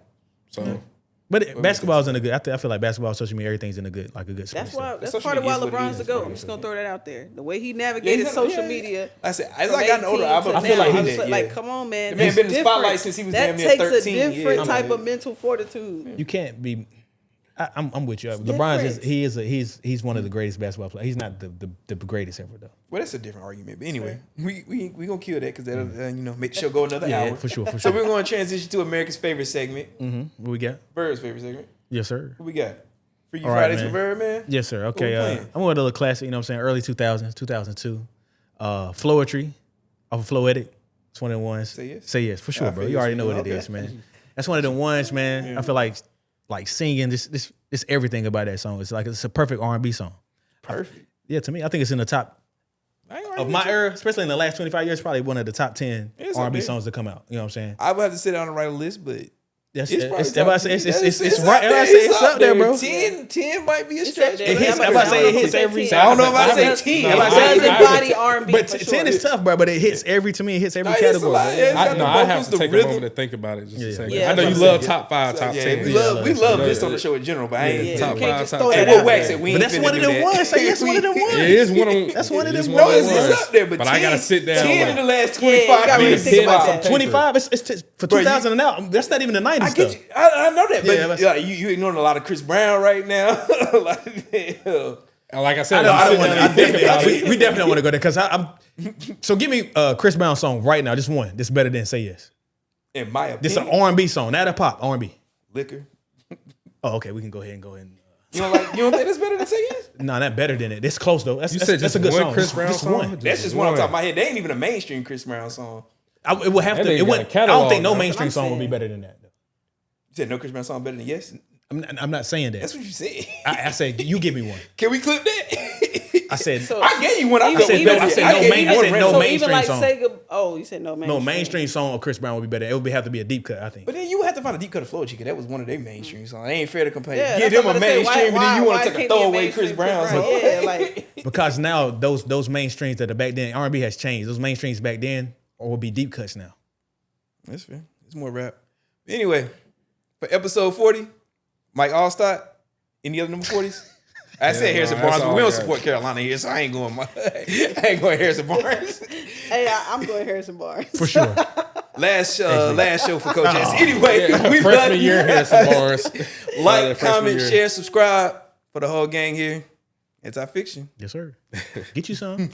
So But basketball's in a good. I feel like basketball, social media, everything's in a good space. That's why. That's Social part of why media is what it LeBron's is. the GOAT. I'm just gonna throw that out there. The way he navigated Yeah, social yeah. media. I said, as from I got older, 18 to I feel like now, he it's did. like, Yeah. come on, man. The man It's been in the spotlight different. since he was that damn near takes 13. a different Yeah. type of mental fortitude. You can't be. I'm with you. LeBron's is he's one of the greatest basketball players. He's not the greatest ever though. Well, that's a different argument. But anyway, we gonna kill that because that'll make the show go another Yeah, hour. for sure. So we're gonna transition to America's favorite segment, What we got? Verb's favorite segment. Yes, sir. What we got? Freaky All right, Fridays man. for Verb, man. Yes, sir. What we Okay. playing? I'm going to a little classic. You know what I'm saying? Early 2000s, 2002. Floetry off of Floetic. It's one of the ones. Say Yes? Say yes for sure, I bro. feel You you. already know what it Okay. is, man. That's one of the ones, man. I feel like singing this everything about that song. It's a perfect R&B song. Perfect. Yeah, to me, I think it's in the top I ain't of arguing my with you. era, especially in the last 25 years. Probably one of the top 10 It's R&B up there. songs to come out. You know what I'm saying? I would have to sit down and write a list, but That's it's it's probably right. It's up right. there. I say it's up there, bro. 10 might be a It's stretch. up there. It hits. Yeah, I'm about to say it hits I every. don't I don't know if I say Does- 10. No, It I- does I- embody R&B, But for 10 sure. is tough, bro. But it hits every It's category. a lot. bro. It's got the I have vocals, to the take a rhythm. moment to think about it just a second. Yeah, I know you that's love what top 5, top Yeah, 10. we Yeah, love yeah. this on the show in general, but I ain't Yeah, Top you can't 5, just top throw 10. that We'll out wax there. it. We But ain't that's finna one of do them that. ones. Say it's one of them ones. It is one of That's one of it is them No, ones. it's up there, but 10, I gotta sit down. 10 in the last Yeah, you 25 gotta really years. think about that. 25. For Bro, you- 2000 and out. That's not even the 90s I get stuff. you. I know that, but Yeah, that's- like, you ignoring a lot of Chris Brown right now. Like, hell. And like I said, I you don't sit want. down and think about it. We definitely don't want to go there because I'm. So give me Chris Brown song right now. Just one. This better than Say Yes. In my opinion, This is an R&B song, not a pop R&B. liquor. Oh, okay. We can go ahead and You don't think that's better than Say Yes? No, not better than it. It's close though. That's, You that's, said that's just a good one song. Chris Brown Just song? one. That's just one on top of my head. They ain't even a mainstream Chris Brown song. It would have That to. nigga It got wouldn't. a catalog, I don't think no man. mainstream That's what I'm song would be saying. better than that. Though. You said no Chris Brown song better than Yes? I'm not saying that. That's what you said. I said you give me one. Can we clip that? I said So- I gave you one. I Even- felt was even- better. I said I no gave main- you I one said random. no So mainstream even like song. Sega. Oh, you said no mainstream. no mainstream song of Chris Brown would be better. It would have to be a deep cut. I think. But then you would have to find a deep cut of Flow Chicken. That was one of their mainstream songs. It ain't fair to compare. Yeah, Give that's them what a I'm about to say. mainstream, and then you Why want to take a can't be a throwaway Chris mainstream Brown Chris song. Brown? Yeah, like Because now those mainstreams that are back then, R&B has changed. Those mainstreams back then will be deep cuts now. That's fair. It's more rap. Anyway, for episode 40, Mike Allstott. Any other number 40s? I said Harrison that's Barnes, but all we I don't got. support Carolina here, so I ain't going Harrison Barnes. hey, I'm going Harrison Barnes. For sure. Last show for Coach S. Anyway, we've Freshman done year, Harrison Barnes. like, Freshman comment, year. share, subscribe for the whole gang here. Anti-fiction. Yes, sir. Get you some.